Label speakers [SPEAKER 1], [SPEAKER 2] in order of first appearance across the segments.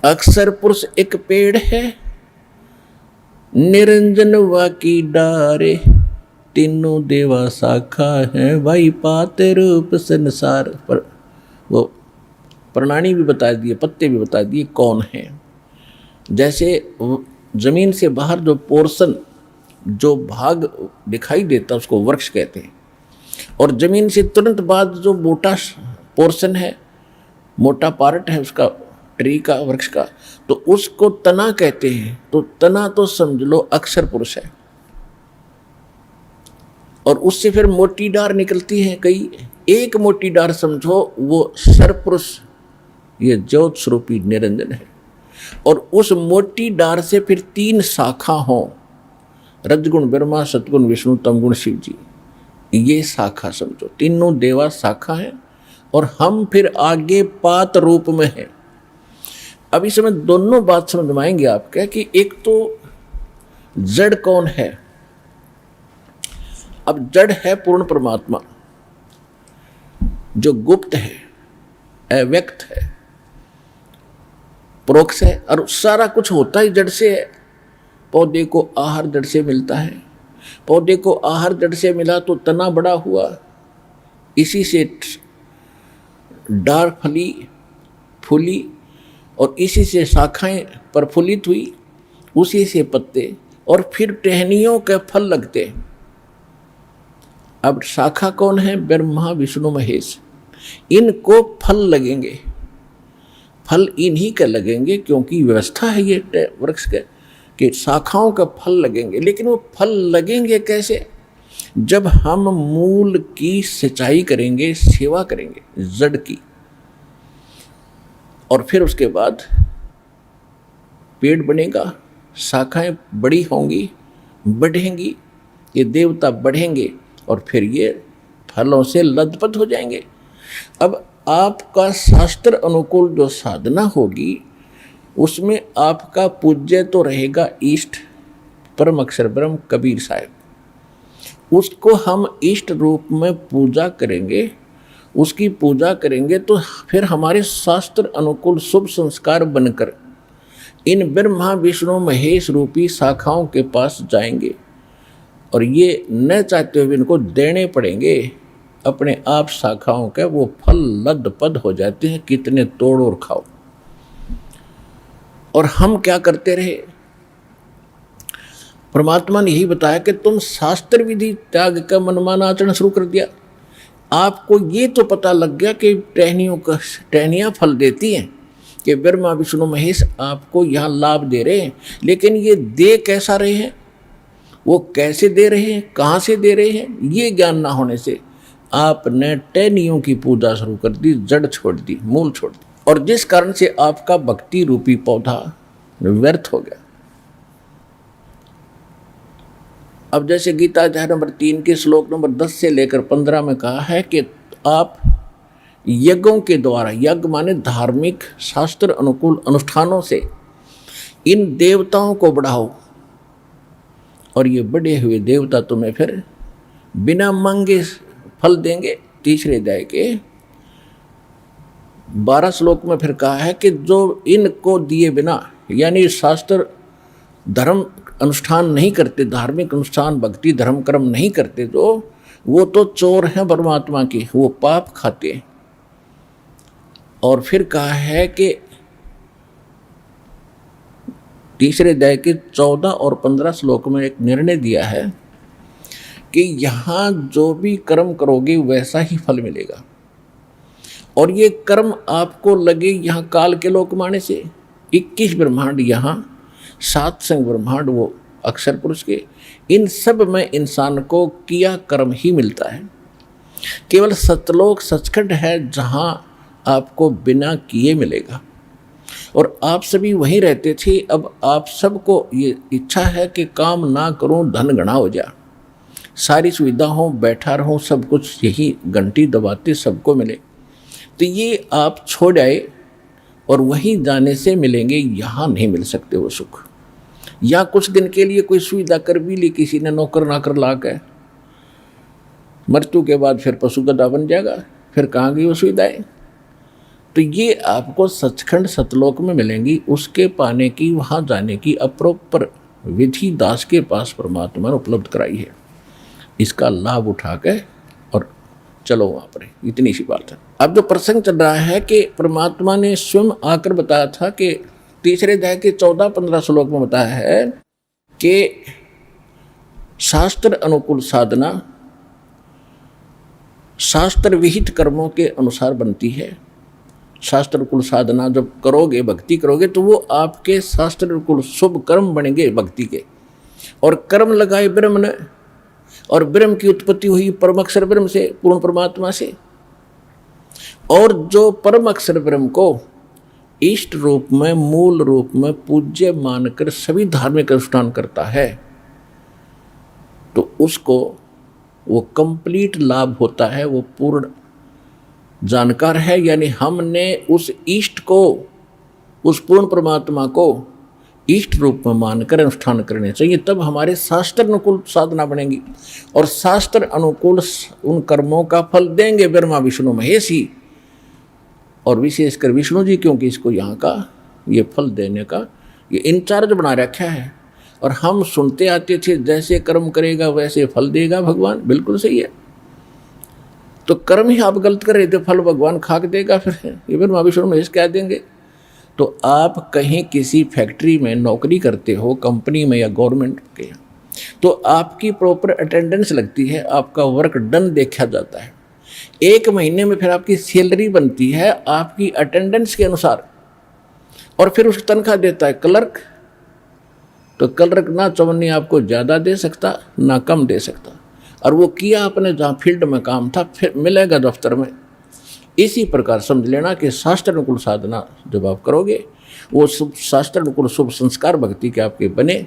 [SPEAKER 1] अक्षर पुरुष एक पेड़ है, निरंजन वाकी डारे, तीनों देवा शाखा है, भाई पाते रूप संसार। पर वो प्रणाली भी बता दिए, पत्ते भी बता दिए कौन है। जैसे जमीन से बाहर जो पोर्शन, जो भाग दिखाई देता उसको वृक्ष कहते हैं, और जमीन से तुरंत बाद जो मोटा पोर्शन है, मोटा पार्ट है उसका, ट्री का, वृक्ष का, तो उसको तना कहते हैं। तो तना तो समझ लो अक्षर पुरुष है, और उससे फिर मोटी डार निकलती है कई, एक मोटी डार समझो वो सरपुरुष, ये ज्योत स्वरूपी निरंजन है। और उस मोटी डार से फिर 3 शाखा हों, रजगुण ब्रह्मा, सतगुण विष्णु, तमगुण शिव जी, ये शाखा समझो, तीनों देवा शाखा है, और हम फिर आगे पात रूप में हैं। अब इसमें दोनों बात समझ में आएंगे आपके कि एक तो जड़ कौन है। अब जड़ है पूर्ण परमात्मा, जो गुप्त है, अव्यक्त है, परोक्ष है, और सारा कुछ होता ही जड़ से है। पौधे को आहार जड़ से मिलता है, पौधे को आहार जड़ से मिला तो तना बड़ा हुआ, इसी से डार फली फूली, और इसी से शाखाएं प्रफुल्लित हुई, उसी से पत्ते, और फिर टहनियों के फल लगते। अब शाखा कौन है? ब्रह्मा विष्णु महेश, इनको फल लगेंगे, फल इन्हीं के लगेंगे, क्योंकि व्यवस्था है ये वृक्ष के कि शाखाओं का फल लगेंगे। लेकिन वो फल लगेंगे कैसे? जब हम मूल की सिंचाई करेंगे, सेवा करेंगे जड़ की, और फिर उसके बाद पेड़ बनेगा, शाखाएं बड़ी होंगी, बढ़ेंगी, ये देवता बढ़ेंगे, और फिर ये फलों से लदपद हो जाएंगे। अब आपका शास्त्र अनुकूल जो साधना होगी, उसमें आपका पूज्य तो रहेगा इष्ट परम अक्षर ब्रह्म कबीर साहब। उसको हम इष्ट रूप में पूजा करेंगे, उसकी पूजा करेंगे तो फिर हमारे शास्त्र अनुकूल शुभ संस्कार बनकर इन ब्रह्मा विष्णु महेश रूपी शाखाओं के पास जाएंगे, और ये न चाहते हुए इनको देने पड़ेंगे। अपने आप शाखाओं के वो फल लदपद हो जाते हैं, कितने तोड़ और खाओ। और हम क्या करते रहे? परमात्मा ने यही बताया कि तुम शास्त्र विधि त्याग का मनमाना आचरण शुरू कर दिया। आपको ये तो पता लग गया कि टहनियाँ फल देती हैं, कि ब्रह्मा विष्णु महेश आपको यहाँ लाभ दे रहे हैं, लेकिन ये दे कैसा रहे हैं, वो कैसे दे रहे हैं, कहाँ से दे रहे हैं, ये ज्ञान ना होने से आपने टहनियों की पूजा शुरू कर दी, जड़ छोड़ दी, मूल छोड़ दी, और जिस कारण से आपका भक्ति रूपी पौधा व्यर्थ हो गया। अब जैसे गीता अध्याय नंबर 3 के श्लोक नंबर 10 से लेकर 15 में कहा है कि आप यज्ञों के द्वारा, यज्ञ माने धार्मिक शास्त्र अनुकूल अनुष्ठानों से इन देवताओं को बढ़ाओ, और ये बढ़े हुए देवता तुम्हें फिर बिना मांगे फल देंगे। तीसरे अध्याय के 12 श्लोक में फिर कहा है कि जो इनको दिए बिना, यानी शास्त्र धर्म अनुष्ठान नहीं करते, धार्मिक अनुष्ठान भक्ति धर्म कर्म नहीं करते, जो वो तो चोर हैं परमात्मा की, वो पाप खाते हैं। और फिर कहा है कि तीसरे अध्याय के 14 और 15 श्लोक में एक निर्णय दिया है कि यहाँ जो भी कर्म करोगे वैसा ही फल मिलेगा, और ये कर्म आपको लगे यहाँ काल के लोक माने से 21 ब्रह्मांड, यहाँ 7 संग ब्रह्मांड वो अक्षर पुरुष के, इन सब में इंसान को किया कर्म ही मिलता है। केवल सतलोक सचखंड है जहाँ आपको बिना किए मिलेगा, और आप सभी वहीं रहते थे। अब आप सबको ये इच्छा है कि काम ना करूं, धन गणा हो जा, सारी सुविधा हो, बैठा रहूं, सब कुछ यही घंटी दबाते सबको मिले, तो ये आप छोड़ आए, और वहीं जाने से मिलेंगे, यहाँ नहीं मिल सकते वो सुख। या कुछ दिन के लिए कोई सुविधा कर भी ली किसी ने, नौकर नाकर ला के, मृत्यु के बाद फिर पशु गधा बन जाएगा, फिर कहाँ गई वो सुविधाएं? तो ये आपको सचखंड सतलोक में मिलेंगी। उसके पाने की, वहाँ जाने की अप्रोपर विधि दास के पास परमात्मा ने उपलब्ध कराई है। इसका लाभ उठा के और चलो वहाँ पर, इतनी सी बात है। अब जो प्रसंग चल रहा है कि परमात्मा ने स्वयं आकर बताया था कि तीसरे अध्याय के 14-15 श्लोक में बताया है कि शास्त्र अनुकूल साधना शास्त्र विहित कर्मों के अनुसार बनती है। शास्त्र अनुकूल साधना जब करोगे, भक्ति करोगे, तो वो आपके शास्त्र अनुकूल शुभ कर्म बनेंगे भक्ति के। और कर्म लगाए ब्रह्म ने, और ब्रह्म की उत्पत्ति हुई परम अक्षर ब्रह्म से, पूर्ण परमात्मा से। और जो परम अक्षर ब्रह्म को इष्ट रूप में, मूल रूप में पूज्य मानकर सभी धार्मिक अनुष्ठान करता है, तो उसको वो कंप्लीट लाभ होता है, वो पूर्ण जानकार है। यानी हमने उस इष्ट को, उस पूर्ण परमात्मा को इष्ट रूप में मानकर अनुष्ठान करने चाहिए, तब हमारे शास्त्र अनुकूल साधना बनेगी। और शास्त्र अनुकूल उन कर्मों का फल देंगे ब्रह्मा विष्णु महेश ही, और विशेषकर विष्णु जी, क्योंकि इसको यहाँ का ये फल देने का ये इंचार्ज बना रखा है। और हम सुनते आते थे जैसे कर्म करेगा वैसे फल देगा भगवान, बिल्कुल सही है। तो कर्म ही आप गलत कर रहे थे, फल भगवान खाक देगा, फिर ये ब्रह्मा विष्णु महेश कह देंगे। तो आप कहीं किसी फैक्ट्री में नौकरी करते हो, कंपनी में या गवर्नमेंट के, तो आपकी प्रॉपर अटेंडेंस लगती है, आपका वर्क डन देखा जाता है। 1 महीने में फिर आपकी सैलरी बनती है आपकी अटेंडेंस के अनुसार, और फिर उसकी तनख्वाह देता है क्लर्क। तो क्लर्क ना चवन्नी आपको ज़्यादा दे सकता ना कम दे सकता, और वो किया आपने जहाँ फील्ड में काम था, फिर मिलेगा दफ्तर में। इसी प्रकार समझ लेना कि शास्त्र अनुकूल साधना जब आप करोगे, वो शुभ शास्त्र अनुकूल शुभ संस्कार भक्ति के आपके बने,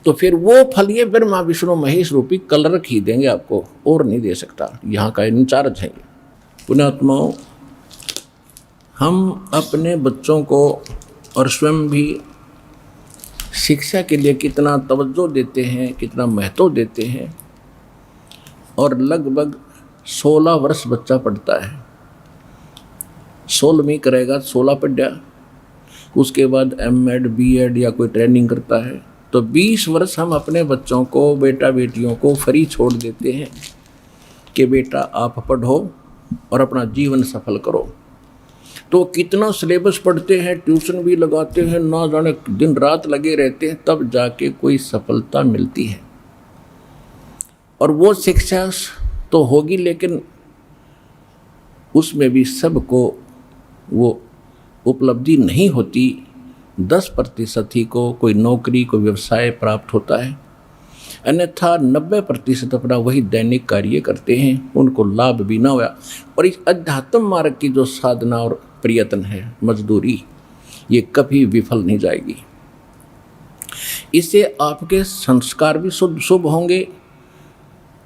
[SPEAKER 1] तो फिर वो फल ये ब्रह्मा विष्णु महेश रूपी क्लर्क ही देंगे आपको, और नहीं दे सकता। यहाँ का इंचार्ज है। पुण्यात्माओं, हम अपने बच्चों को और स्वयं भी शिक्षा के लिए कितना तवज्जो देते हैं, कितना महत्व देते हैं। और लगभग 16 वर्ष बच्चा पढ़ता है, 16वीं करेगा, 16 पढ़ा, उसके बाद M.Ed, B.Ed या कोई ट्रेनिंग करता है, तो 20 वर्ष हम अपने बच्चों को, बेटा बेटियों को फ्री छोड़ देते हैं कि बेटा आप पढ़ो और अपना जीवन सफल करो। तो कितना सिलेबस पढ़ते हैं, ट्यूशन भी लगाते हैं, ना जाने दिन रात लगे रहते हैं, तब जाके कोई सफलता मिलती है। और वो शिक्षा तो होगी, लेकिन उसमें भी सबको वो उपलब्धि नहीं होती। 10% ही को कोई नौकरी, कोई व्यवसाय प्राप्त होता है, अन्यथा 90% अपना वही दैनिक कार्य करते हैं, उनको लाभ भी ना हुआ। और इस अध्यात्म मार्ग की जो साधना और प्रयत्न है, मजदूरी, ये कभी विफल नहीं जाएगी। इससे आपके संस्कार भी शुभ होंगे,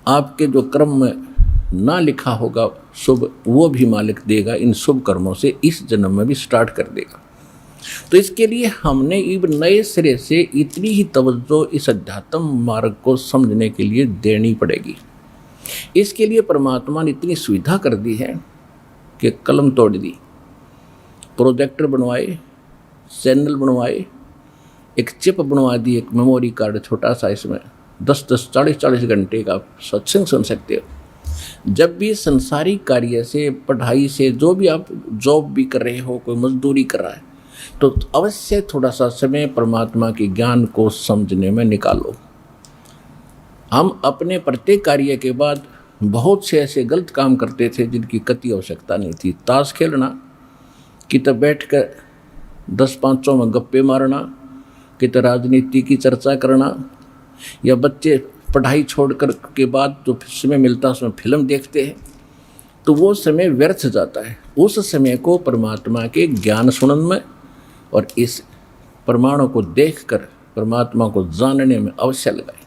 [SPEAKER 1] आपके जो कर्म में ना लिखा होगा शुभ, वो भी मालिक देगा इन शुभ कर्मों से, इस जन्म में भी स्टार्ट कर देगा। तो इसके लिए हमने अब नए सिरे से इतनी ही तवज्जो इस अध्यात्म मार्ग को समझने के लिए देनी पड़ेगी। इसके लिए परमात्मा ने इतनी सुविधा कर दी है कि कलम तोड़ दी, प्रोजेक्टर बनवाए, चैनल बनवाए, एक चिप बनवा दी, एक मेमोरी कार्ड छोटा सा, इसमें 10-10, 40-40 घंटे का सत्संग सुन सकते हो। जब भी संसारिक कार्य से, पढ़ाई से, जो भी आप जॉब भी कर रहे हो, कोई मजदूरी कर रहा है, तो अवश्य थोड़ा सा समय परमात्मा के ज्ञान को समझने में निकालो। हम अपने प्रत्येक कार्य के बाद बहुत से ऐसे गलत काम करते थे जिनकी कति आवश्यकता नहीं थी। ताश खेलना, कित बैठ कर 10-5 में गप्पे मारना, कित राजनीति की चर्चा करना, या बच्चे पढ़ाई छोड़कर के बाद जो समय मिलता है उसमें फिल्म देखते हैं, तो वो समय व्यर्थ जाता है। उस समय को परमात्मा के ज्ञान सुनन में और इस प्रमाणों को देखकर परमात्मा को जानने में अवश्य लगाए।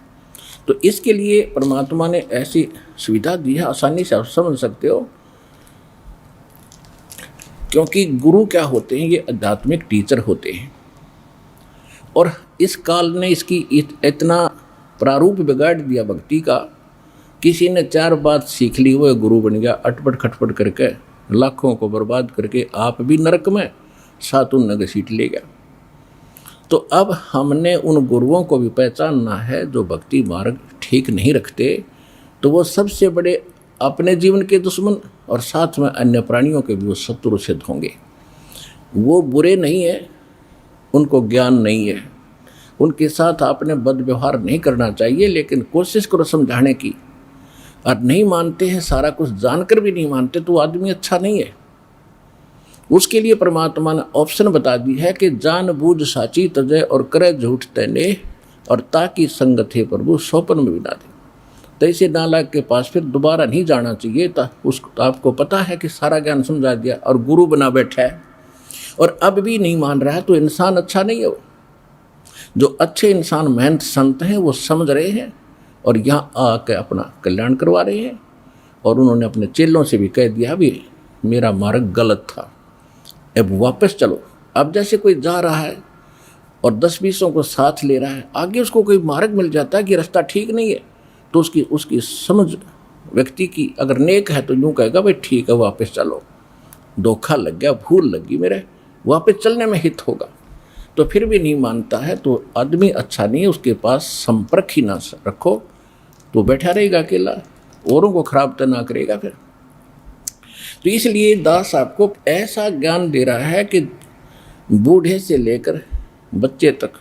[SPEAKER 1] तो इसके लिए परमात्मा ने ऐसी सुविधा दी है, आसानी से आप समझ सकते हो। क्योंकि गुरु क्या होते हैं, ये आध्यात्मिक टीचर होते हैं। और इस काल ने इसकी इतना प्रारूप बिगाड़ दिया भक्ति का, किसी ने 4 बात सीख ली, वो गुरु बन गया, अटपट खटपट करके लाखों को बर्बाद करके आप भी नरक में, साथ उन घसीट ले गया। तो अब हमने उन गुरुओं को भी पहचानना है जो भक्ति मार्ग ठीक नहीं रखते, तो वो सबसे बड़े अपने जीवन के दुश्मन और साथ में अन्य प्राणियों के भी वो शत्रु सिद्ध होंगे। वो बुरे नहीं है, उनको ज्ञान नहीं है, उनके साथ आपने बदव्यवहार नहीं करना चाहिए, लेकिन कोशिश करो समझाने की। और नहीं मानते हैं, सारा कुछ जानकर भी नहीं मानते, तो वो आदमी अच्छा नहीं है। उसके लिए परमात्मा ने ऑप्शन बता दी है कि जान बूझ साची तजय और करे झूठ तैने, और ताकि संगत है प्रभु स्वप्न में भी ना दे। तो इसे नालायक के पास फिर दोबारा नहीं जाना चाहिए। तो आपको पता है कि सारा ज्ञान समझा दिया और गुरु बना बैठा है और अब भी नहीं मान रहा है, तो इंसान अच्छा नहीं है। वो जो अच्छे इंसान महंत संत हैं वो समझ रहे हैं और यहाँ आकर अपना कल्याण करवा रहे हैं। और उन्होंने अपने चेलों से भी कह दिया भी मेरा मार्ग गलत था, अब वापस चलो। अब जैसे कोई जा रहा है और 10-20 को साथ ले रहा है, आगे उसको कोई मार्ग मिल जाता है कि रास्ता ठीक नहीं है, तो उसकी समझ व्यक्ति की अगर नेक है तो यूँ कहेगा भाई ठीक है वापस चलो, धोखा लग गया, भूल लगी मेरे, वापस चलने में हित होगा। तो फिर भी नहीं मानता है तो आदमी अच्छा नहीं है, उसके पास संपर्क ही ना रखो, तो बैठा रहेगा अकेला, औरों को खराब तो ना करेगा फिर। तो इसलिए दास आपको ऐसा ज्ञान दे रहा है कि बूढ़े से लेकर बच्चे तक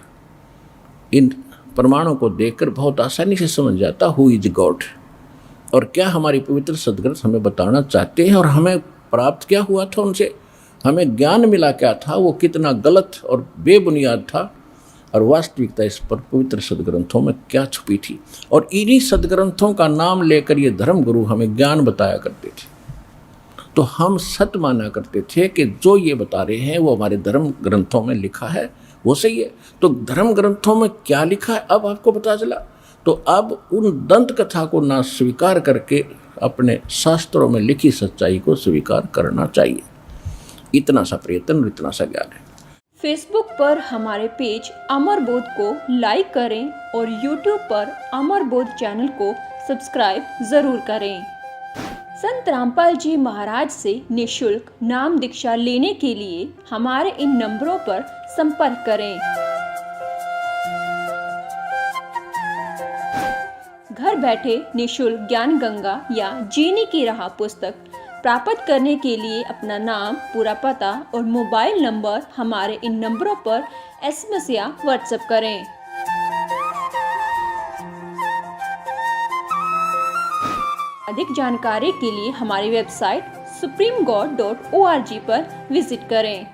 [SPEAKER 1] इन प्रमाणों को देखकर बहुत आसानी से समझ जाता हु इज गॉड, और क्या हमारी पवित्र सदग्रंथ हमें बताना चाहते हैं, और हमें प्राप्त क्या हुआ था उनसे, हमें ज्ञान मिला क्या था, वो कितना गलत और बेबुनियाद था, और वास्तविकता इस पर पवित्र सदग्रंथों में क्या छुपी थी। और इन्हीं सदग्रंथों का नाम लेकर ये धर्म गुरु हमें ज्ञान बताया करते थे, तो हम सत्य माना करते थे कि जो ये बता रहे हैं वो हमारे धर्म ग्रंथों में लिखा है वो सही है। तो धर्म ग्रंथों में क्या लिखा है अब आपको पता चला, तो अब उन दंत कथा को ना स्वीकार करके अपने शास्त्रों में लिखी सच्चाई को स्वीकार करना चाहिए। इतना सा प्रयत्न, इतना सा ज्ञान है।
[SPEAKER 2] फेसबुक पर हमारे पेज अमर बोध को लाइक करें और यूट्यूब पर अमर बोध चैनल को सब्सक्राइब जरूर करें। संत रामपाल जी महाराज से निःशुल्क नाम दीक्षा लेने के लिए हमारे इन नंबरों पर संपर्क करें। घर बैठे निःशुल्क ज्ञान गंगा या जीने की राह पुस्तक प्राप्त करने के लिए अपना नाम, पूरा पता और मोबाइल नंबर हमारे इन नंबरों पर SMS या व्हाट्सएप करें। अधिक जानकारी के लिए हमारी वेबसाइट supremegod.org पर विजिट करें।